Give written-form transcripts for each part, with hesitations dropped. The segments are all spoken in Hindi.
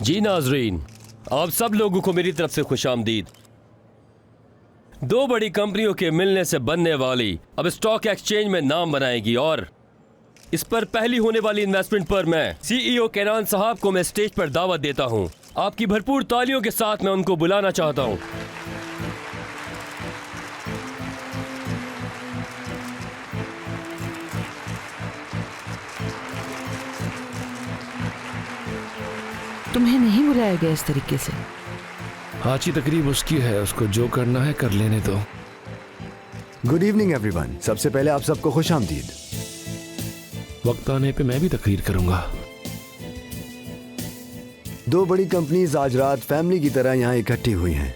जी नाजरीन, आप सब लोगों को मेरी तरफ से खुशामदीद। दो बड़ी कंपनियों के मिलने से बनने वाली अब स्टॉक एक्सचेंज में नाम बनाएगी और इस पर पहली होने वाली इन्वेस्टमेंट पर मैं सीईओ केरान साहब को मैं स्टेज पर दावत देता हूं। आपकी भरपूर तालियों के साथ मैं उनको बुलाना चाहता हूं। तुम्हें नहीं बुलाया गया इस तरीके से? आज की तकरीब उसकी है, उसको जो करना है कर लेने दो। Good evening everyone. सबसे पहले आप सबको खुशामदीद। वक्त आने पे मैं भी तकरीर करूंगा। दो बड़ी कंपनीज आज रात फैमिली की तरह यहाँ इकट्ठी हुई हैं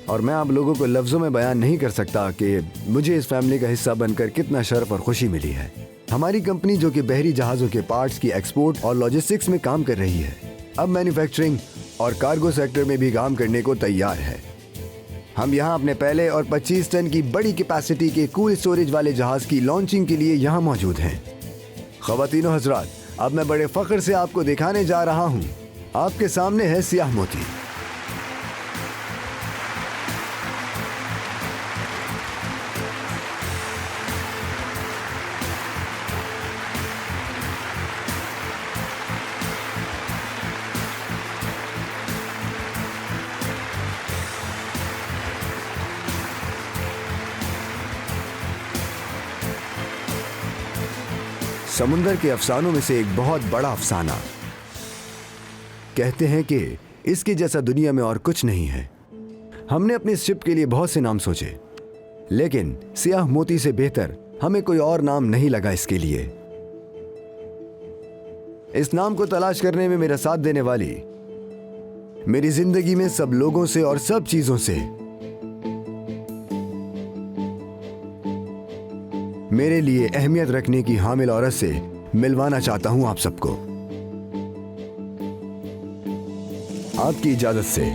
और मैं आप लोगों को लफ्जों में बयान नहीं कर सकता कि मुझे इस फैमिली का हिस्सा बनकर कितना शर्फ और खुशी मिली है। हमारी कंपनी जो कि बहरी जहाजों के पार्ट्स की एक्सपोर्ट और लॉजिस्टिक्स में काम कर रही है, अब मैन्युफैक्चरिंग और कार्गो सेक्टर में भी काम करने को तैयार है। हम यहाँ अपने पहले और 25 टन की बड़ी कैपेसिटी के कूल स्टोरेज वाले जहाज की लॉन्चिंग के लिए यहाँ मौजूद हैं। ख़वातीनो हज़रात, अब मैं बड़े फ़ख्र से आपको दिखाने जा रहा हूँ। आपके सामने है सियाह मोती। समुंदर के अफसानों में से एक बहुत बड़ा अफसाना। कहते हैं कि इसके जैसा दुनिया में और कुछ नहीं है। हमने अपनी शिप के लिए बहुत से नाम सोचे, लेकिन सियाह मोती से बेहतर हमें कोई और नाम नहीं लगा इसके लिए। इस नाम को तलाश करने में मेरा साथ देने वाली मेरी जिंदगी में सब लोगों से और सब चीजों से मेरे लिए अहमियत रखने की हामिल औरत से मिलवाना चाहता हूं आप सबको, आपकी इजाजत से।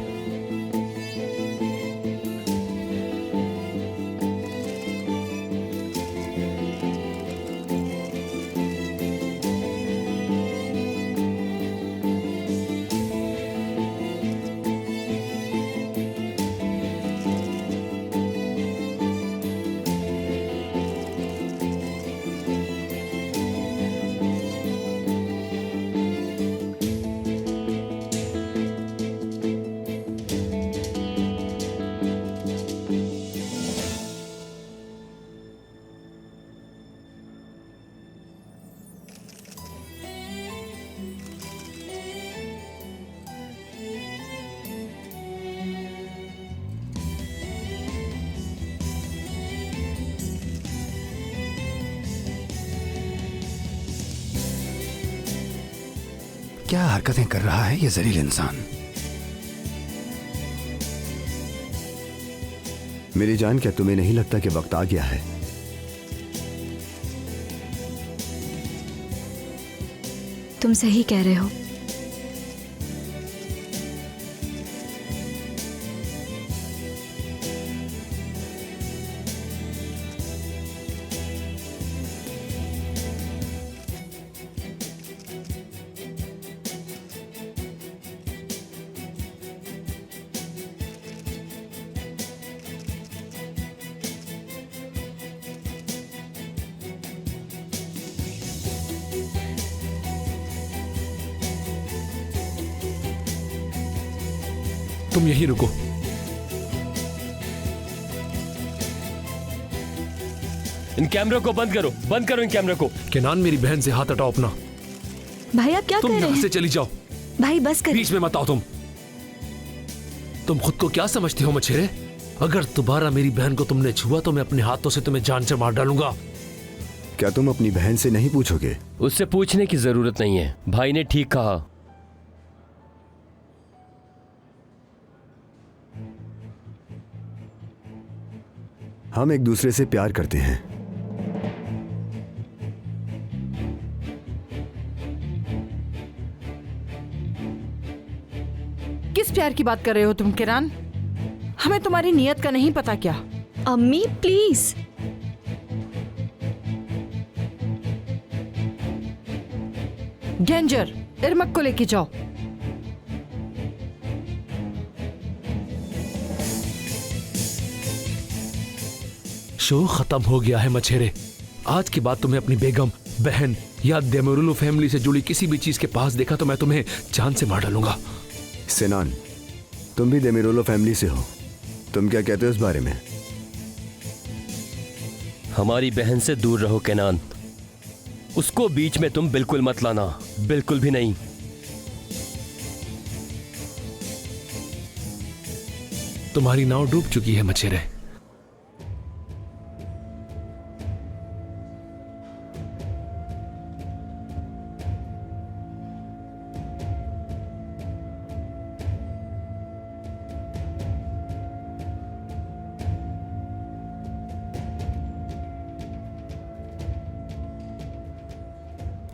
क्या हरकतें कर रहा है ये जलील इंसान। मेरी जान, क्या तुम्हें नहीं लगता कि वक्त आ गया है? तुम सही कह रहे हो। तुम यहीं रुको। इन कैमरों को बंद करो, बंद करो इन कैमरों को। केनान, मेरी बहन से हाथ हटाओ अपना। भाई आप क्या तुम कर रहे यहां हैं? से चली जाओ। भाई बस करिए। बीच में मत आओ। तुम खुद को क्या समझते हो मछेरे? अगर दोबारा मेरी बहन को तुमने छुआ तो मैं अपने हाथों से तुम्हें जान से मार डालूंगा। क्या तुम अपनी बहन से नहीं पूछोगे? उससे पूछने की जरूरत नहीं है, भाई ने ठीक कहा। हम एक दूसरे से प्यार करते हैं। किस प्यार की बात कर रहे हो तुम किरान? हमें तुम्हारी नियत का नहीं पता क्या? अम्मी प्लीज। डेंजर, इरमक को लेके जाओ। शो खत्म हो गया है मछेरे। आज के बाद तुम्हें अपनी बेगम, बहन या देमरुलो फैमिली से जुड़ी किसी भी चीज के पास देखा तो मैं तुम्हें जान से मार डालूंगा। सिनान, तुम भी देमिरोलो फैमिली से हो, तुम क्या कहते हो इस बारे में? हमारी बहन से दूर रहो केनान, उसको बीच में तुम बिल्कुल मत लाना, बिल्कुल भी नहीं। तुम्हारी नाव डूब चुकी है मछेरे।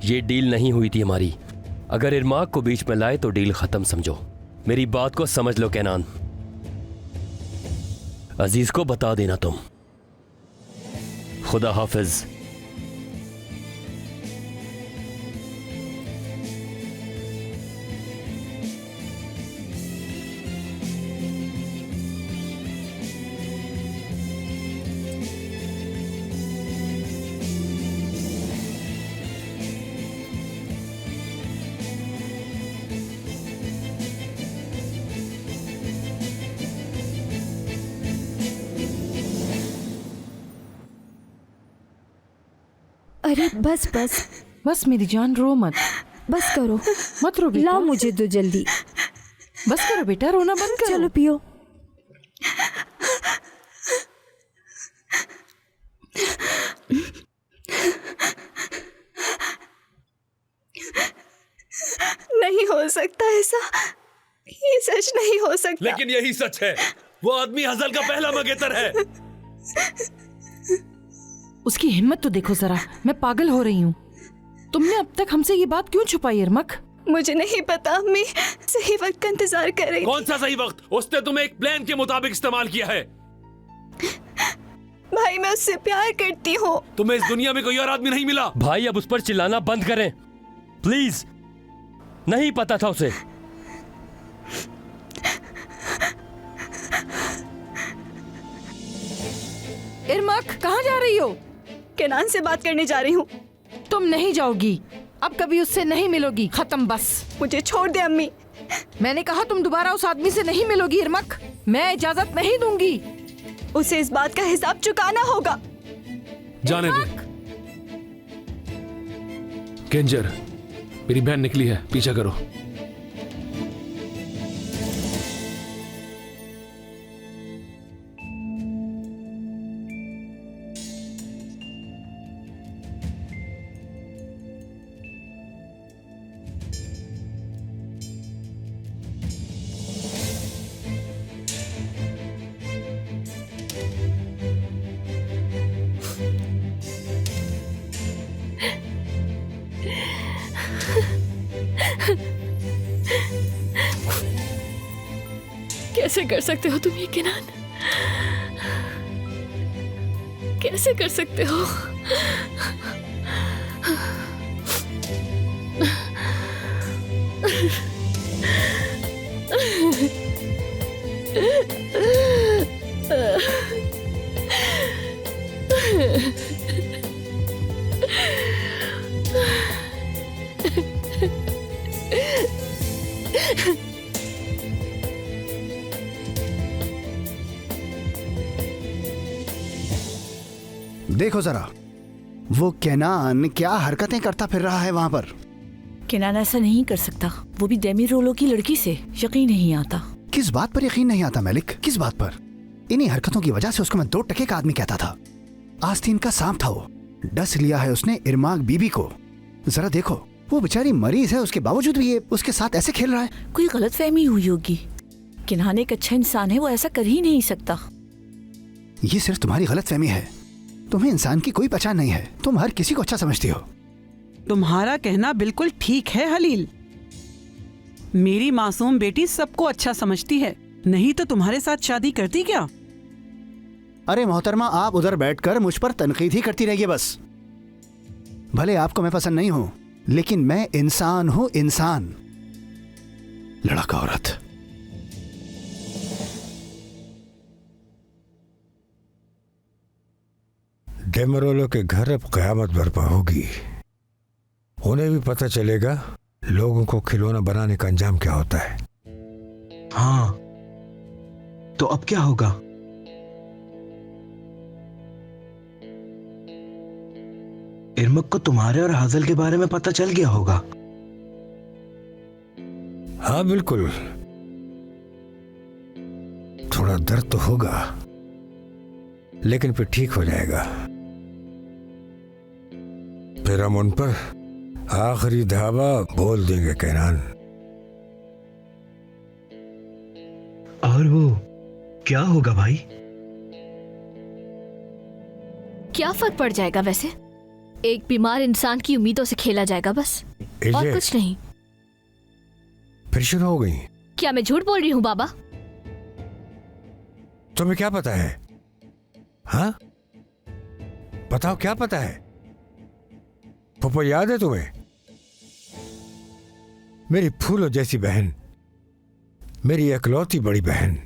ये डील नहीं हुई थी हमारी। अगर इरमाक को बीच में लाए तो डील खत्म समझो। मेरी बात को समझ लो केनान। अजीज को बता देना तुम। खुदा हाफिज। अरे बस बस बस मेरी जान, रो मत, बस करो। मत रो बेटा। लाओ मुझे दो जल्दी। बस करो बेटा, रोना बंद करो। चलो पियो। नहीं हो सकता ऐसा, ये सच नहीं हो सकता। लेकिन यही सच है। वो आदमी हजल का पहला मंगेतर है। उसकी हिम्मत तो देखो जरा। मैं पागल हो रही हूँ। तुमने अब तक हमसे ये बात क्यों छुपाई इरमक? मुझे नहीं पता, मैं सही वक्त का इंतजार कर रही थी। कौन सा सही वक्त? उसने तुम्हें एक प्लान के मुताबिक इस्तेमाल किया है। भाई मैं उससे प्यार करती हूँ। तुम्हें इस दुनिया में कोई और आदमी नहीं मिला। भाई अब उस पर चिल्लाना बंद करें प्लीज। नहीं पता था उसे। इरमक कहाँ जा रही हो? केनान से बात करने जा रही हूँ। तुम नहीं जाओगी, अब कभी उससे नहीं मिलोगी। खत्म बस। मुझे छोड़ दे अम्मी। मैंने कहा तुम दोबारा उस आदमी से नहीं मिलोगी इरमक। मैं इजाजत नहीं दूंगी। उसे इस बात का हिसाब चुकाना होगा। जाने दे। केंजर, मेरी बहन निकली है, पीछा करो। कैसे कर सकते हो तुम ये केनान? कैसे कर सकते हो? देखो जरा, वो केनान क्या हरकतें करता फिर रहा है वहां पर। केनान ऐसा नहीं कर सकता, वो भी देमिरोलो की लड़की से। यकीन नहीं आता। किस बात पर यकीन नहीं आता मलिक? किस बात पर? इन्हीं हरकतों की वजह से उसको मैं 2 टके का आदमी कहता था। आस्तीन का सांप था वो। डस लिया है उसने इरमाक बीबी को। जरा देखो, वो बेचारी मरीज है, उसके बावजूद भी ये उसके साथ ऐसे खेल रहा है। कोई गलतफहमी हुई होगी। केनान एक अच्छा इंसान है, वो ऐसा कर ही नहीं सकता। ये सिर्फ तुम्हारी गलतफहमी है। तुम्हें इंसान की कोई पहचान नहीं है। तुम हर किसी को अच्छा समझती हो। तुम्हारा कहना बिल्कुल ठीक है हलील। मेरी मासूम बेटी सबको अच्छा समझती है, नहीं तो तुम्हारे साथ शादी करती क्या? अरे मोहतरमा, आप उधर बैठकर मुझ पर तनकीद ही करती रहिए बस। भले आपको मैं पसंद नहीं हूं, लेकिन मैं इंसान हूं, इंसान। लड़का औरत। डेमरोलो के घर अब कयामत बर्पा होगी। उन्हें भी पता चलेगा लोगों को खिलौना बनाने का अंजाम क्या होता है। हाँ, तो अब क्या होगा? इरमक को तुम्हारे और हाजल के बारे में पता चल गया होगा। हाँ बिल्कुल, थोड़ा दर्द तो होगा लेकिन फिर ठीक हो जाएगा। फिर हम उन पर आखिरी धावा बोल देंगे कैनान। और वो क्या होगा भाई? क्या फर्क पड़ जाएगा वैसे? एक बीमार इंसान की उम्मीदों से खेला जाएगा बस, और कुछ नहीं। फिर शुरू हो गई। क्या मैं झूठ बोल रही हूँ बाबा? तुम्हें क्या पता है? हाँ बताओ, क्या पता है? पप्पा याद है तुम्हें? मेरी फूलों जैसी बहन, मेरी इकलौती बड़ी बहन।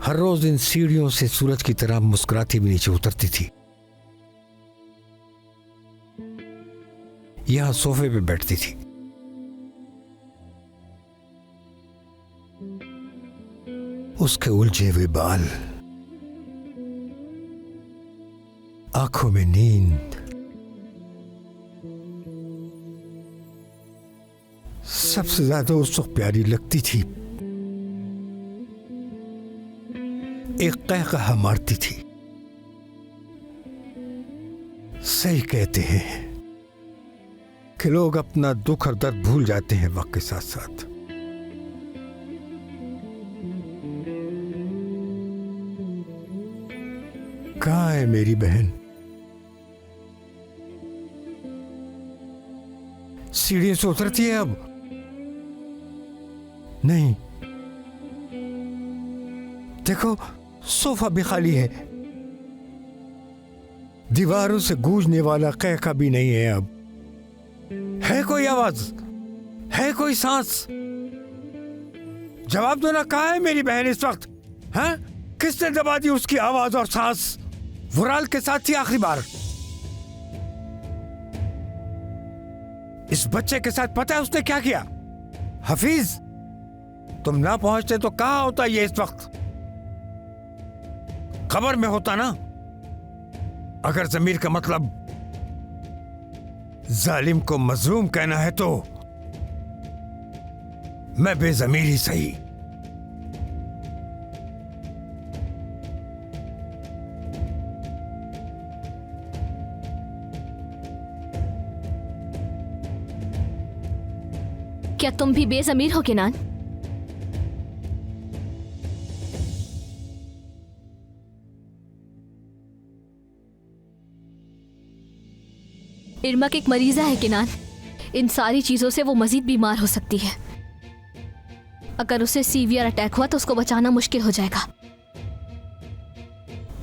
हर रोज इन सीढ़ियों से सूरज की तरह मुस्कुराती भी नीचे उतरती थी। यहां सोफे पे बैठती थी। उसके उलझे हुए बाल, आंखों में नींद, सबसे ज्यादा उस वक्त प्यारी लगती थी एक कहकहा मारती थी। सही कहते हैं कि लोग अपना दुख और दर्द भूल जाते हैं वक्त के साथ साथ। कहाँ है मेरी बहन? सीढ़ियों से उतरती है अब? नहीं, देखो सोफा भी खाली है। दीवारों से गूंजने वाला कहका भी नहीं है अब। है कोई आवाज? है कोई सांस? जवाब दो ना, कहाँ है मेरी बहन इस वक्त? हाँ, किसने दबा दी उसकी आवाज और सांस? वुराल के साथ थी आखिरी बार। इस बच्चे के साथ पता है उसने क्या किया? हफीज, तुम ना पहुंचते तो कहां होता ये इस वक्त? खबर में होता ना। अगर जमीर का मतलब जालिम को मजलूम कहना है तो मैं बेजमीर ही सही। क्या तुम भी बेजमीर हो केनान? इरमक एक मरीजा है केनान। इन सारी चीजों से वो मजीद बीमार हो सकती है। अगर उसे सीवियर अटैक हुआ तो उसको बचाना मुश्किल हो जाएगा।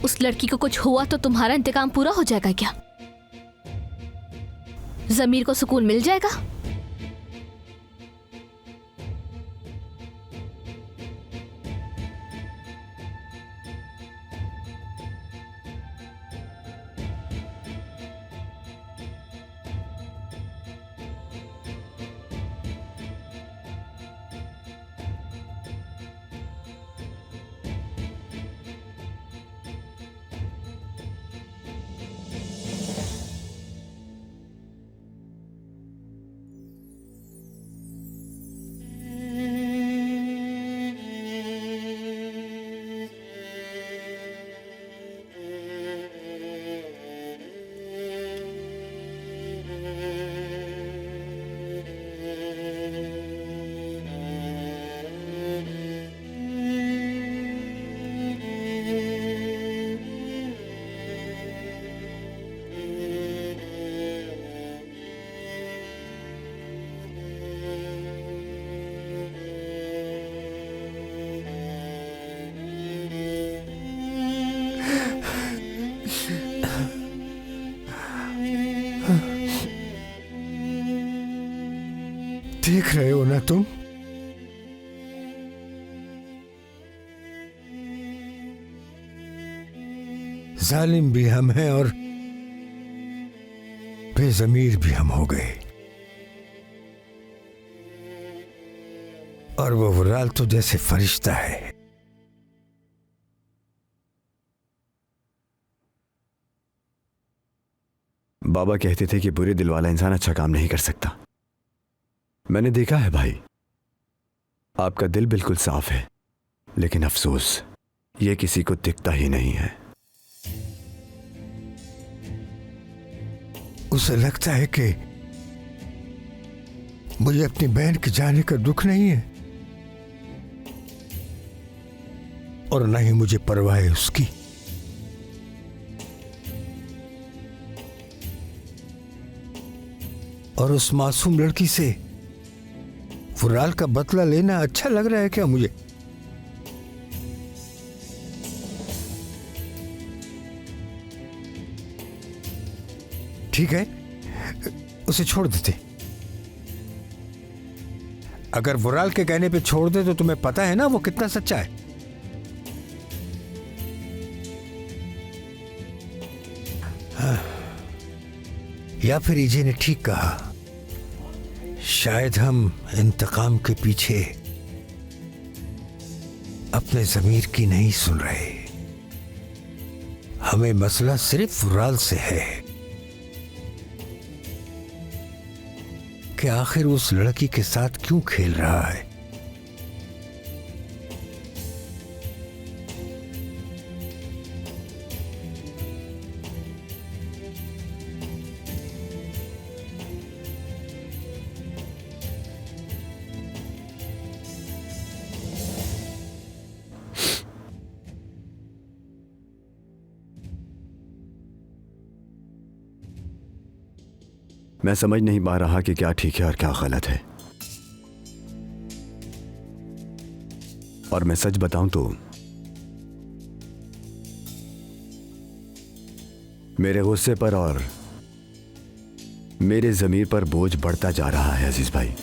उस लड़की को कुछ हुआ तो तुम्हारा इंतकाम पूरा हो जाएगा क्या? जमीर को सुकून मिल जाएगा? देख रहे हो ना तुम? जालिम भी हम हैं और बेज़मीर भी हम हो गए। और वो वुराल तो जैसे फरिश्ता है। बाबा कहते थे कि बुरे दिल वाला इंसान अच्छा काम नहीं कर सकता। मैंने देखा है भाई, आपका दिल बिल्कुल साफ है, लेकिन अफसोस ये किसी को दिखता ही नहीं है। उसे लगता है कि मुझे अपनी बहन के जाने का दुख नहीं है और न ही मुझे परवाह है उसकी। और उस मासूम लड़की से वुराल का बदला लेना अच्छा लग रहा है क्या मुझे? ठीक है, उसे छोड़ देते। अगर वुराल के कहने पे छोड़ दे तो तुम्हें पता है ना वो कितना सच्चा है। हाँ। या फिर ईजे ने ठीक कहा, शायद हम इंतकाम के पीछे अपने ज़मीर की नहीं सुन रहे। हमें मसला सिर्फ वुराल से है कि आखिर उस लड़की के साथ क्यों खेल रहा है। मैं समझ नहीं पा रहा कि क्या ठीक है और क्या गलत है। और मैं सच बताऊं तो मेरे गुस्से पर और मेरे ज़मीर पर बोझ बढ़ता जा रहा है अजीज भाई।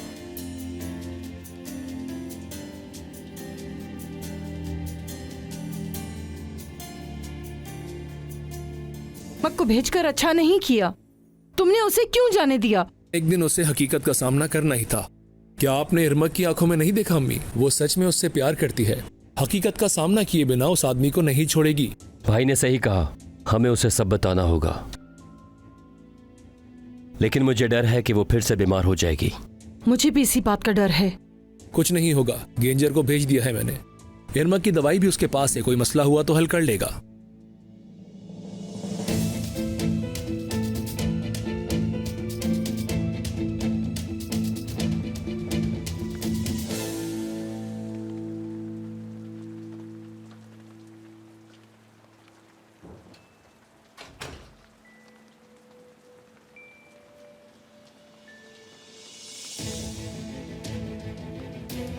मक को भेजकर अच्छा नहीं किया। तुमने उसे क्यों जाने दिया? एक दिन उसे हकीकत का सामना करना ही था। क्या आपने इरमक की आंखों में नहीं देखा अम्मी? वो सच में उससे प्यार करती है। हकीकत का सामना किए बिना उस आदमी को नहीं छोड़ेगी। भाई ने सही कहा, हमें उसे सब बताना होगा। लेकिन मुझे डर है कि वो फिर से बीमार हो जाएगी। मुझे भी इसी बात का डर है। कुछ नहीं होगा, गेंजर को भेज दिया है मैंने। इरमक की दवाई भी उसके पास है, कोई मसला हुआ तो हल कर लेगा।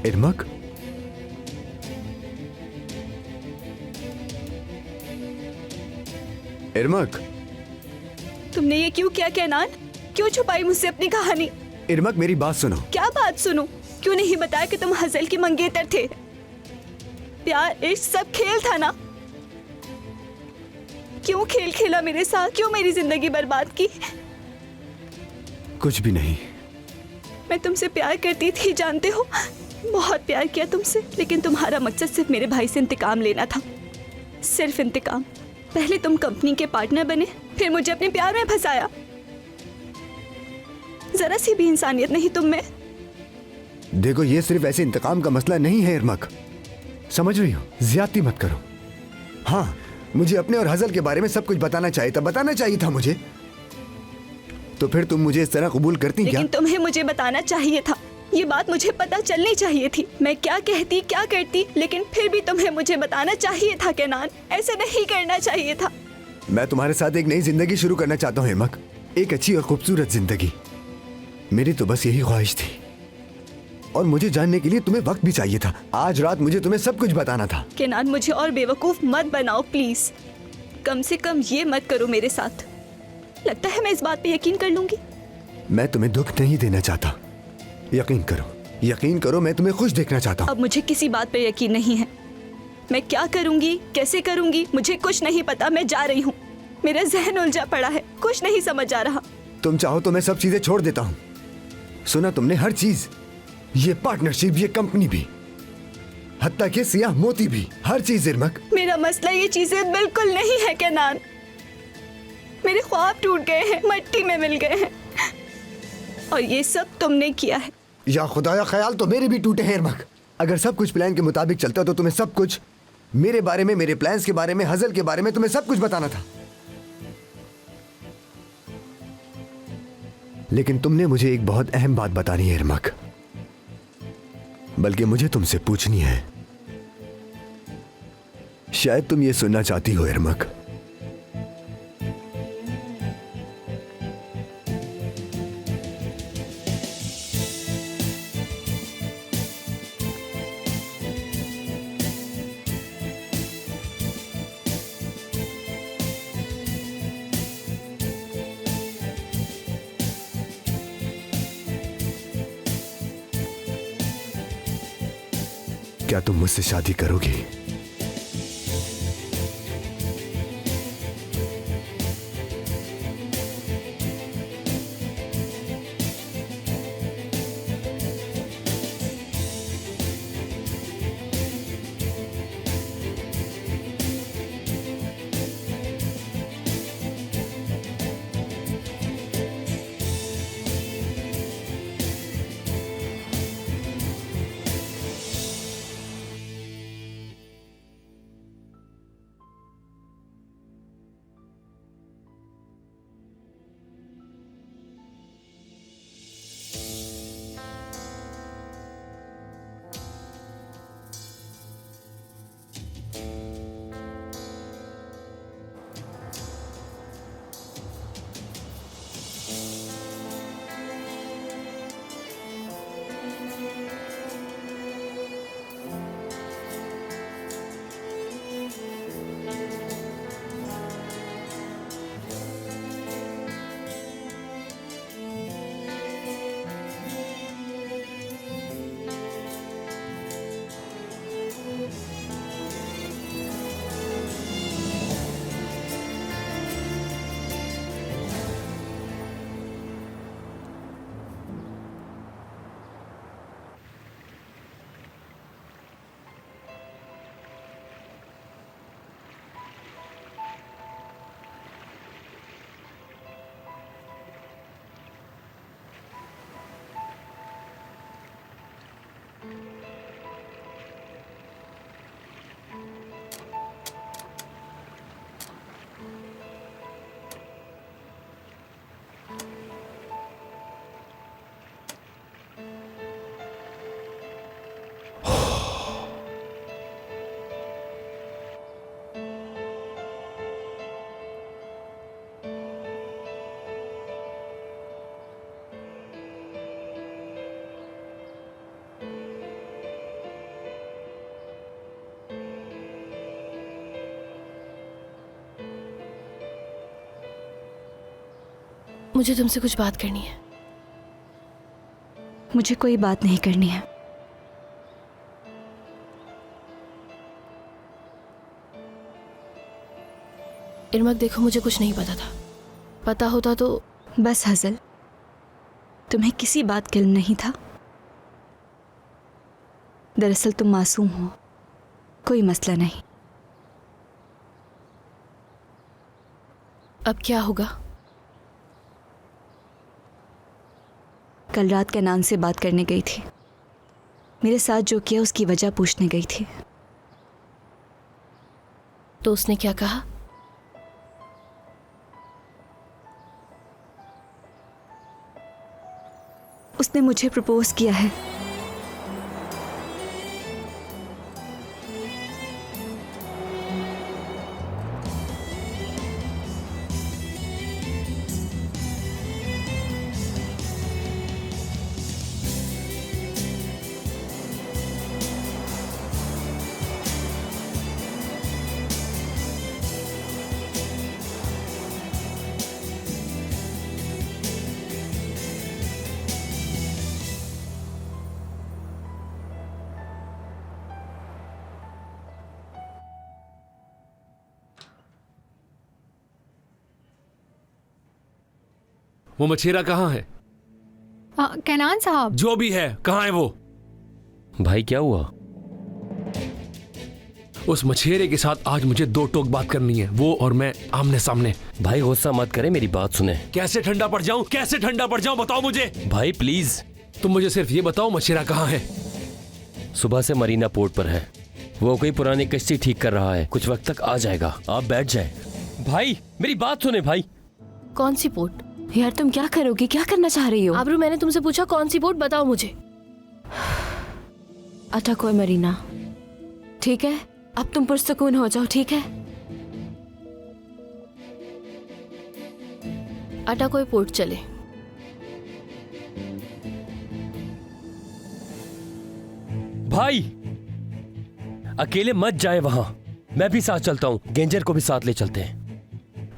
इरमक, इरमक, तुमने ये क्यों किया केनान? क्यों छुपाई मुझसे अपनी कहानी? इरमक मेरी बात सुनो। क्या बात सुनो? क्यों नहीं बताया कि तुम हज़ल की मंगेतर थे? प्यार इश्क सब खेल था ना? क्यों खेल खेला मेरे साथ? क्यों मेरी जिंदगी बर्बाद की? कुछ भी नहीं। मैं तुमसे प्यार करती थी, जानते हो, बहुत प्यार किया तुमसे, लेकिन तुम्हारा मकसद सिर्फ मेरे भाई से इंतकाम लेना था। सिर्फ इंतकाम। पहले तुम कंपनी के पार्टनर बने, फिर मुझे अपने प्यार में फंसाया। जरा सी भी इंसानियत नहीं तुम में। देखो, ये सिर्फ ऐसे इंतकाम का मसला नहीं है इरमक, समझ रही हो? ज्यादती मत करो। हाँ, मुझे अपने और हज़ल के बारे में सब कुछ बताना चाहिए था मुझे। तो फिर तुम मुझे इस तरह कबूल करती क्या? लेकिन तुम्हें मुझे बताना चाहिए था। ये बात मुझे पता चलनी चाहिए थी। मैं क्या कहती, क्या करती, लेकिन फिर भी तुम्हें मुझे बताना चाहिए था केनान। ऐसे नहीं करना चाहिए था। मैं तुम्हारे साथ एक नई जिंदगी शुरू करना चाहता हूँ इरमक, एक अच्छी और खूबसूरत जिंदगी। मेरी तो बस यही ख्वाहिश थी, और मुझे जानने के लिए तुम्हें वक्त भी चाहिए था। आज रात मुझे तुम्हें सब कुछ बताना था। केनान, मुझे और बेवकूफ मत बनाओ प्लीज। कम से कम ये मत करो मेरे साथ। लगता है मैं इस बात पे यकीन कर लूंगी। मैं तुम्हें दुख नहीं देना चाहता, यकीन करो, मैं तुम्हें खुश देखना चाहता हूँ। अब मुझे किसी बात पे यकीन नहीं है। मैं क्या करूंगी, कैसे करूंगी, मुझे कुछ नहीं पता। मैं जा रही हूँ। मेरा जहन उलझा पड़ा है, कुछ नहीं समझ आ रहा। तुम चाहो तो मैं सब चीजें छोड़ देता हूँ। सुना तुमने हर चीज, ये पार्टनरशिप, ये कंपनी भी, हत्ता के सियाह मोती भी, हर चीज इरमक। मेरा मसला ये चीजें बिल्कुल नहीं है केनान। मेरे ख्वाब टूट गए हैं, मट्टी में मिल गए हैं, और ये सब तुमने किया है। या खुदाया, ख्याल तो मेरे भी टूटे हैं इरमक। अगर सब कुछ प्लान के मुताबिक चलता तो तुम्हें सब कुछ मेरे बारे में, मेरे प्लान्स के बारे में, हजल के बारे में तुम्हें सब कुछ बताना था। लेकिन तुमने मुझे एक बहुत अहम बात बतानी है इरमक, बल्कि मुझे तुमसे पूछनी है। शायद तुम ये सुनना चाहती हो इरमक। क्या तुम मुझसे शादी करोगी? मुझे तुमसे कुछ बात करनी है। मुझे कोई बात नहीं करनी है। इरमक देखो, मुझे कुछ नहीं पता था। पता होता तो। बस हजल, तुम्हें किसी बात का इल्म नहीं था। दरअसल तुम मासूम हो, कोई मसला नहीं। अब क्या होगा? कल रात कैनान से बात करने गई थी। मेरे साथ जो किया उसकी वजह पूछने गई थी। तो उसने क्या कहा? उसने मुझे प्रपोज किया है। वो मछेरा कहाँ है? कैनान साहब। जो भी है, कहाँ है वो? भाई क्या हुआ? उस मछेरे के साथ आज मुझे दो टोक बात करनी है, वो और मैं आमने सामने। भाई गुस्सा मत करे, मेरी बात सुने। कैसे ठंडा पड़ जाऊं? कैसे ठंडा पड़ जाऊं? बताओ मुझे। भाई प्लीज। तुम मुझे सिर्फ ये बताओ, मछेरा कहाँ है? सुबह से मरीना पोर्ट पर है। वो कोई पुरानी कश्ती ठीक कर रहा है, कुछ वक्त तक आ जाएगा। आप बैठ जाएं। भाई मेरी बात सुने भाई। कौन सी पोर्ट? यार तुम क्या करोगी, क्या करना चाह रही हो? आबरू, मैंने तुमसे पूछा कौन सी पोर्ट, बताओ मुझे। अटकोय मरीना। ठीक है, अब तुम पुरसकून हो जाओ, ठीक है? अटाकोई पोर्ट चले। भाई अकेले मत जाए वहां, मैं भी साथ चलता हूं। गेंजर को भी साथ ले चलते हैं।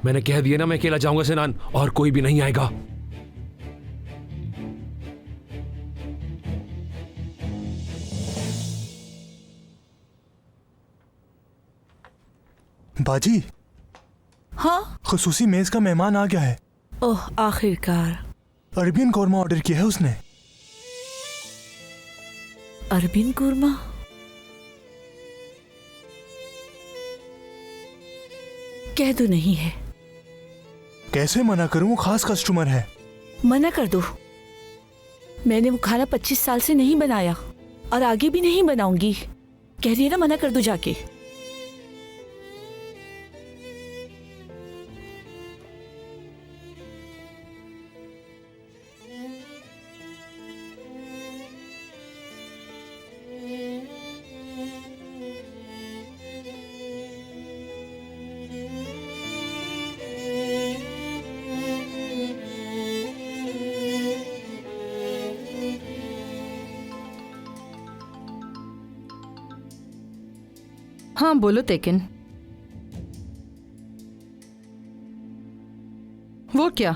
मैंने कह दिया ना, मैं अकेला जाऊंगा सिनान, और कोई भी नहीं आएगा। बाजी। हाँ, खुसूसी मेज का मेहमान आ गया है। ओह आखिरकार। अरबियन कौरमा ऑर्डर किया है उसने। अरबियन कौरमा? कह दो नहीं है। कैसे मना करूं, वो खास कस्टमर है। मना कर दो। मैंने वो खाना 25 साल से नहीं बनाया और आगे भी नहीं बनाऊंगी। कह रही है ना, मना कर दो जाके। हाँ बोलो तेकिन। वो क्या?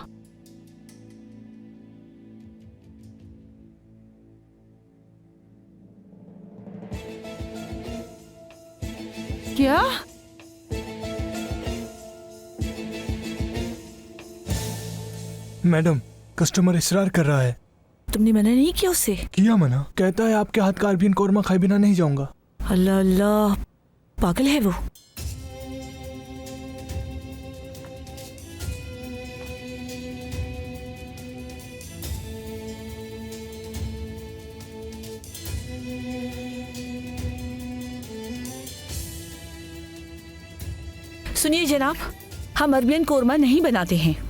क्या? मैडम, कस्टमर इसरार कर रहा है। तुमने मना नहीं किया उससे? किया मना, कहता है आपके हाथ का अरबियन कौरमा खाए बिना नहीं जाऊंगा। अल्लाह अल्लाह, पागल है वो। सुनिए जनाब, हम अरबियन कौरमा नहीं बनाते हैं।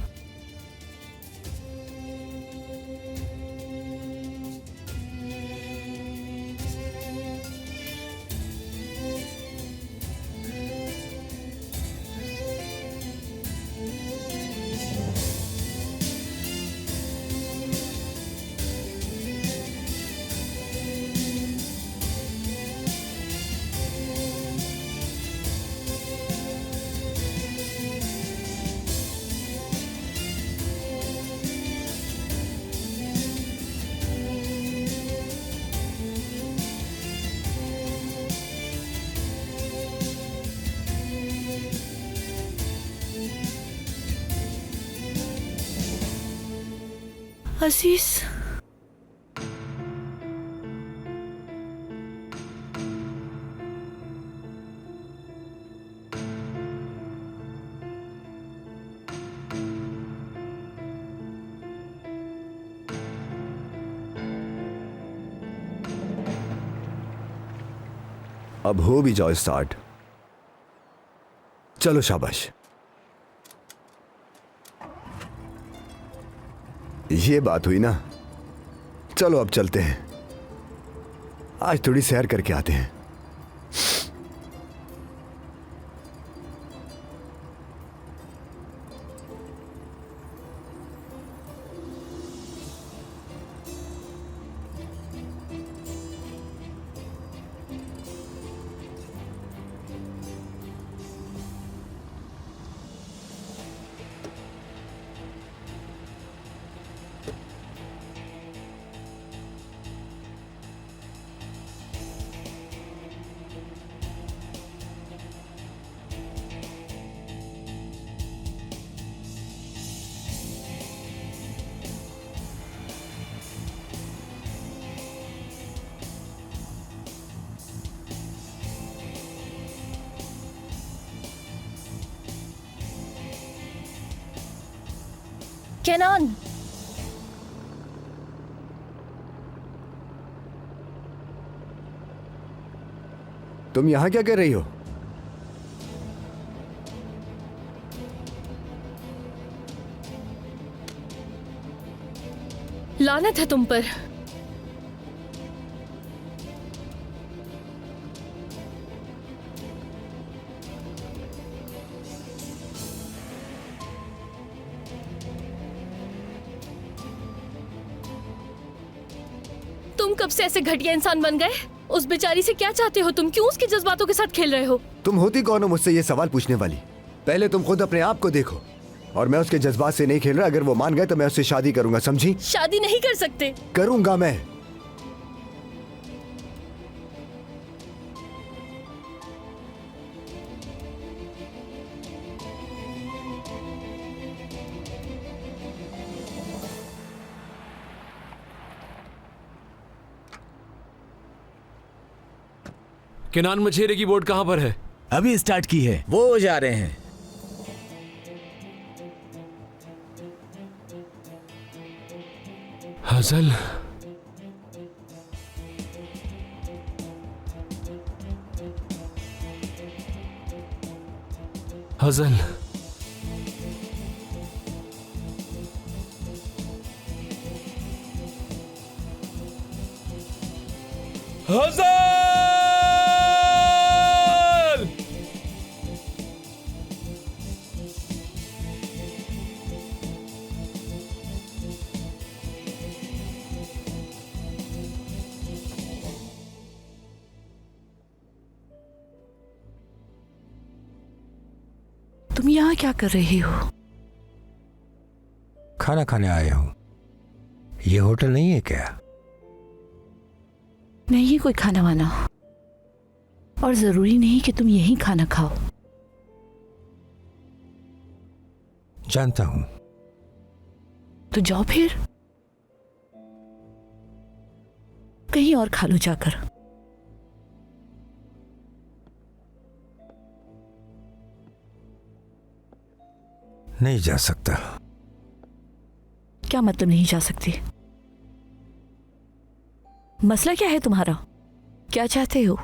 अजीज, अब हो भी जाओ स्टार्ट। चलो शाबाश। ये बात हुई ना, चलो अब चलते हैं। आज थोड़ी सैर करके आते हैं। केनान, तुम यहाँ क्या कर रही हो? लानत है तुम पर। तुम कब से ऐसे घटिया इंसान बन गए? उस बेचारी से क्या चाहते हो तुम? क्यों उसके जज्बातों के साथ खेल रहे हो? तुम होती कौन हो मुझसे ये सवाल पूछने वाली? पहले तुम खुद अपने आप को देखो। और मैं उसके जज्बात से नहीं खेल रहा। अगर वो मान गए तो मैं उससे शादी करूंगा, समझी? शादी नहीं कर सकते। करूंगा मैं। केनान मछेरे की बोट कहां पर है? अभी स्टार्ट की है, वो जा रहे हैं। हजल, हजल, हजल! तुम यहाँ क्या कर रही हो? खाना खाने आया हूं। ये होटल नहीं है क्या? नहीं कोई खाना वाना, और जरूरी नहीं कि तुम यहीं खाना खाओ। जानता हूं। तो जाओ फिर, कहीं और खा लो जाकर। नहीं जा सकता। क्या मतलब नहीं जा सकती? मसला क्या है तुम्हारा? क्या चाहते हो?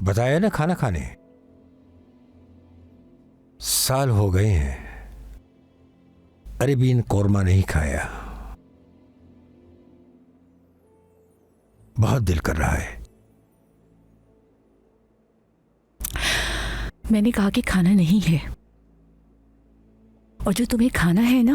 बताया ना, खाना खाने। साल हो गए हैं अरेबियन कोरमा नहीं खाया। बहुत दिल कर रहा है। मैंने कहा कि खाना नहीं है, और जो तुम्हें खाना है ना,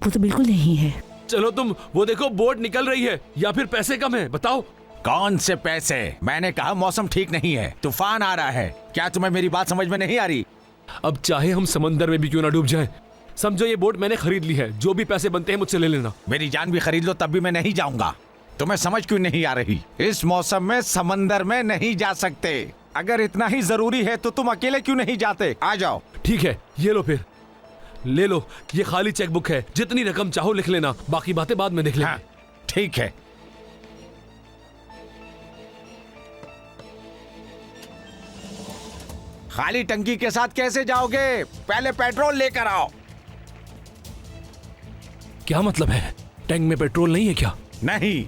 वो तो बिल्कुल नहीं है। चलो तुम वो देखो, बोट निकल रही है, या फिर पैसे कम है? बताओ। कौन से पैसे? मैंने कहा मौसम ठीक नहीं है, तूफान आ रहा है। क्या तुम्हें मेरी बात समझ में नहीं आ रही? अब चाहे हम समंदर में भी क्यों ना डूब जाएं, समझो ये बोट मैंने खरीद ली है। जो भी पैसे बनते हैं मुझसे ले लेना। मेरी जान भी खरीद लो तब भी मैं नहीं जाऊंगा। तुम्हें समझ क्यों नहीं आ रही? इस मौसम में समंदर में नहीं जा सकते। अगर इतना ही जरूरी है तो तुम अकेले क्यों नहीं जाते? आ जाओ। ठीक है, ये लो, फिर ले लो। ये खाली चेकबुक है, जितनी रकम चाहो लिख लेना, बाकी बातें बाद में देख लेंगे। हाँ, ठीक है। खाली टंकी के साथ कैसे जाओगे? पहले पेट्रोल लेकर आओ। क्या मतलब है? टैंक में पेट्रोल नहीं है क्या? नहीं,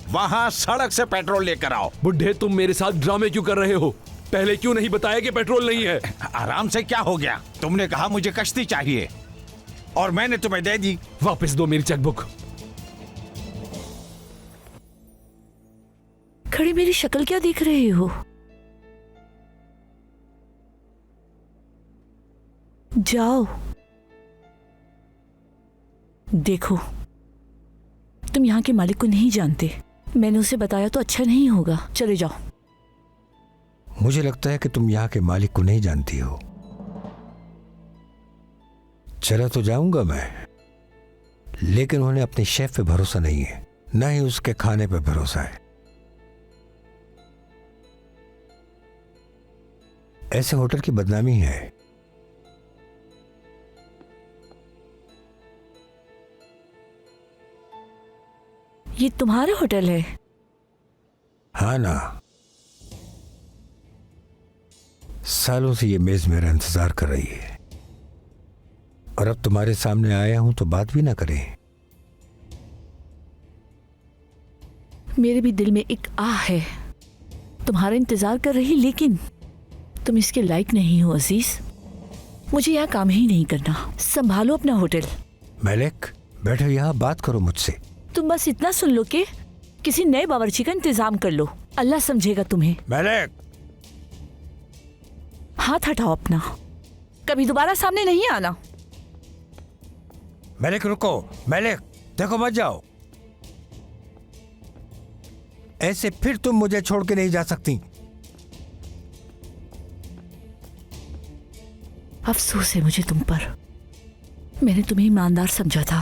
वहां सड़क से पेट्रोल लेकर आओ। बुढ़े, तुम मेरे साथ ड्रामे क्यों कर रहे हो? पहले क्यों नहीं बताया कि पेट्रोल नहीं है? आराम से क्या हो गया? तुमने कहा मुझे कश्ती चाहिए और मैंने तुम्हें दे दी। वापस दो मेरी चेकबुक। खड़ी मेरी शक्ल क्या देख रहे हो? जाओ। देखो, तुम यहाँ के मालिक को नहीं जानते। मैंने उसे बताया तो अच्छा नहीं होगा। चले जाओ। मुझे लगता है कि तुम यहाँ के मालिक को नहीं जानती हो। चला तो जाऊंगा मैं, लेकिन उन्हें अपने शेफ पे भरोसा नहीं है, न ही उसके खाने पे भरोसा है। ऐसे होटल की बदनामी है। ये तुम्हारा होटल है? हाँ ना, सालों से ये मेज मेरा इंतजार कर रही है। और अब तुम्हारे सामने आया हूं तो बात भी ना करें। मेरे भी दिल में एक आह है, तुम्हारा इंतजार कर रही, लेकिन तुम इसके लायक नहीं हो अजीज। मुझे यहाँ काम ही नहीं करना, संभालो अपना होटल। मलिक बैठो यहाँ, बात करो मुझसे। तुम बस इतना सुन लो कि किसी नए बावर्ची का इंतजाम कर लो, अल्लाह समझेगा तुम्हें। मलिक हाथ हटाओ अपना, कभी दोबारा सामने नहीं आना। मलिक रुको, मलिक देखो मत जाओ, ऐसे फिर तुम मुझे छोड़ के नहीं जा सकती। अफसोस है मुझे तुम पर, मैंने तुम्हें ईमानदार समझा था।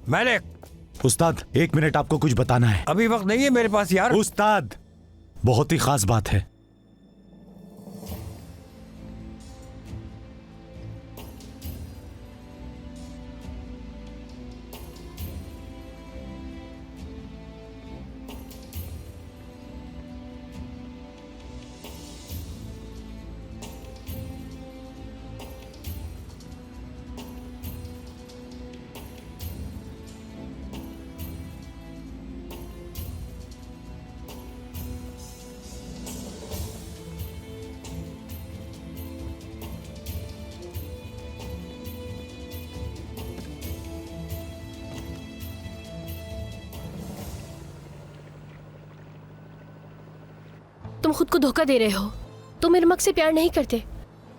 मलिक उस्ताद 1 मिनट, आपको कुछ बताना है। अभी वक्त नहीं है मेरे पास यार। उस्ताद बहुत ही खास बात है। तुम खुद को धोखा दे रहे हो। तुम इरमक से प्यार नहीं करते,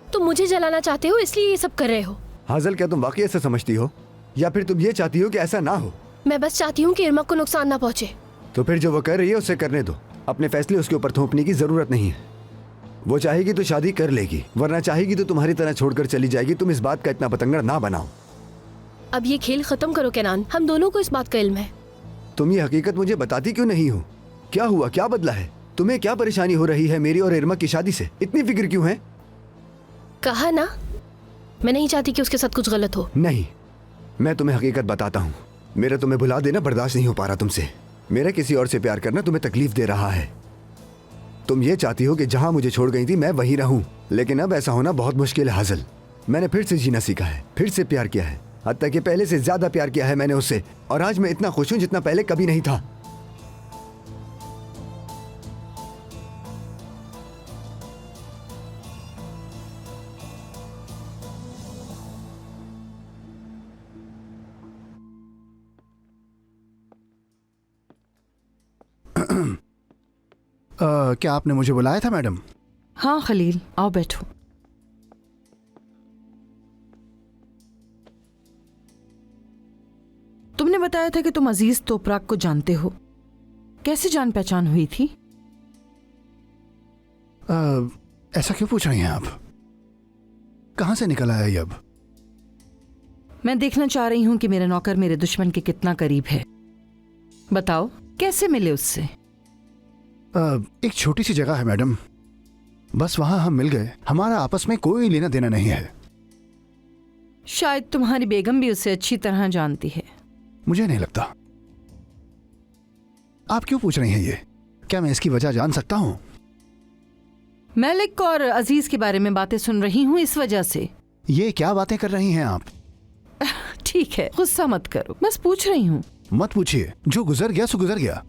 तुम मुझे जलाना चाहते हो, इसलिए ये सब कर रहे हो। हाजल, क्या तुम वाकई ऐसा समझती हो या फिर तुम ये चाहती हो कि ऐसा ना हो? मैं बस चाहती हूँ कि इरमक को नुकसान ना पहुंचे। तो फिर जो वो कर रही है उसे करने दो, अपने फैसले उसके ऊपर थोपने की जरूरत नहीं है। वो चाहेगी तो शादी कर लेगी, वरना चाहेगी तो तुम्हारी तरह छोड़कर चली जाएगी। तुम इस बात का इतना पतंगड़ ना बनाओ। अब ये खेल खत्म करो केनान, हम दोनों को इस बात का इल्म है। तुम ये हकीकत मुझे बताती क्यों नहीं हो? क्या हुआ, क्या बदला है? तुम्हें क्या परेशानी हो रही है मेरी और इरमक की शादी से? इतनी फिक्र क्यों है? कहा ना, मैं नहीं चाहती कि उसके साथ कुछ गलत हो। नहीं, मैं तुम्हें हकीकत बताता हूँ। मेरा तुम्हें भुला देना बर्दाश्त नहीं हो पा रहा तुमसे। मेरा किसी और से प्यार करना तुम्हें तकलीफ दे रहा है। तुम ये चाहती हो कि जहां मुझे छोड़ गई थी मैं वहीं रहूं, लेकिन अब ऐसा होना बहुत मुश्किल है हाजल। मैंने फिर से जीना सीखा है, फिर से प्यार किया है, हत्ता कि पहले से ज्यादा प्यार किया है मैंने उससे, और आज मैं इतना खुश हूं जितना पहले कभी नहीं था। क्या आपने मुझे बुलाया था मैडम? हाँ खलील, आओ बैठो। तुमने बताया था कि तुम अजीज तोपराक को जानते हो, कैसे जान पहचान हुई थी? ऐसा क्यों पूछ रही हैं आप? कहां से निकल आया ये अब? मैं देखना चाह रही हूं कि मेरा नौकर मेरे दुश्मन के कितना करीब है। बताओ, कैसे मिले उससे? एक छोटी सी जगह है मैडम, बस वहां हम मिल गए। हमारा आपस में कोई लेना देना नहीं है। शायद तुम्हारी बेगम भी उसे अच्छी तरह जानती है। मुझे नहीं लगता। आप क्यों पूछ रही हैं ये? क्या मैं इसकी वजह जान सकता हूं? मलिक और अजीज के बारे में बातें सुन रही हूं, इस वजह से। ये क्या बातें कर रही हैं आप? ठीक है, गुस्सा मत करो, बस पूछ रही हूं। मत पूछिए, जो गुजर गया सो गुजर गया।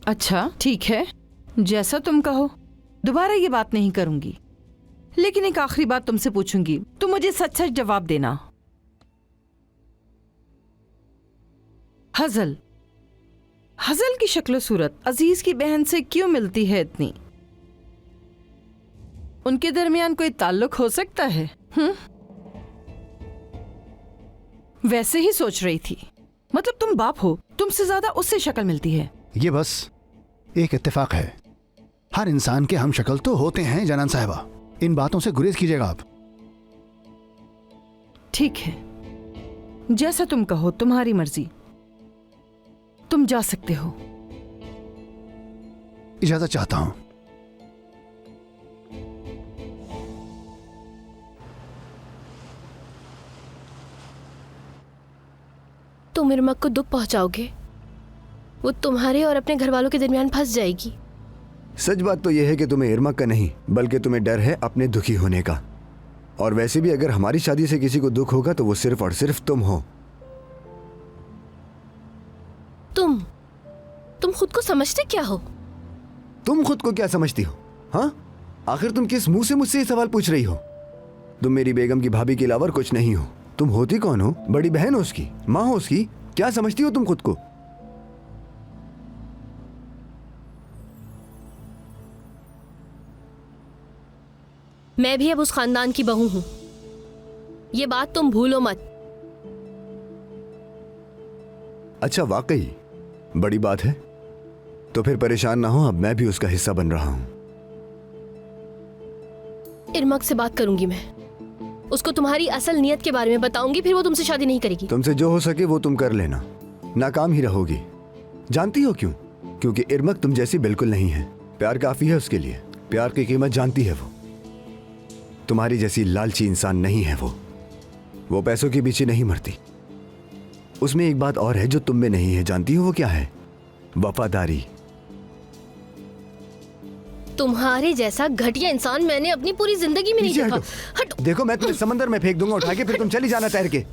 अच्छा ठीक है, जैसा तुम कहो, दोबारा ये बात नहीं करूंगी। लेकिन एक आखिरी बात तुमसे पूछूंगी, तुम मुझे सच सच जवाब देना। हजल की शक्ल सूरत अजीज की बहन से क्यों मिलती है इतनी? उनके दरमियान कोई ताल्लुक हो सकता है? वैसे ही सोच रही थी। मतलब तुम बाप हो, तुमसे ज्यादा उससे शक्ल मिलती है। ये बस एक इत्तेफाक है। हर इंसान के हम शक्ल तो होते हैं जनान साहिबा। इन बातों से गुरेज कीजिएगा आप। ठीक है, जैसा तुम कहो, तुम्हारी मर्जी। तुम जा सकते हो। इजाजत चाहता हूं। तुम इरमक को दुख पहुंचाओगे, वो तुम्हारे और अपने घर वालों के दरमियान फंस जाएगी। सच बात तो यह है कि तुम्हें इरमक का नहीं, बल्कि तुम्हें डर है अपने दुखी होने का। और वैसे भी अगर हमारी शादी से किसी को दुख होगा तो वो सिर्फ और सिर्फ तुम हो। तुम खुद को समझते क्या हो? तुम खुद को क्या समझती हो? हाँ, आखिर तुम किस मुंह से मुझसे ये सवाल पूछ रही हो? तुम मेरी बेगम की भाभी के अलावा कुछ नहीं हो। तुम होती कौन हो? बड़ी बहन हो उसकी, माँ हो उसकी? क्या समझती हो तुम खुद को? मैं भी अब उस खानदान की बहू हूं, ये बात तुम भूलो मत। अच्छा, वाकई बड़ी बात है। तो फिर परेशान ना हो, अब मैं भी उसका हिस्सा बन रहा हूं। इरमक से बात करूंगी मैं, उसको तुम्हारी असल नियत के बारे में बताऊंगी, फिर वो तुमसे शादी नहीं करेगी। तुमसे जो हो सके वो तुम कर लेना, नाकाम ही रहोगी। जानती हो क्यों? क्योंकि इरमक तुम जैसी बिल्कुल नहीं है। प्यार काफी है उसके लिए, प्यार की कीमत जानती है वो। तुम्हारी जैसी लालची इंसान नहीं है वो पैसों के पीछे नहीं मरती। उसमें एक बात और है जो तुम में नहीं है, जानती हो वो क्या है? वफादारी। तुम्हारे जैसा घटिया इंसान मैंने अपनी पूरी जिंदगी में नहीं देखा। देखो, मैं तुम्हें समंदर में फेंक दूंगा उठा के, फिर तुम चली जाना तैर के।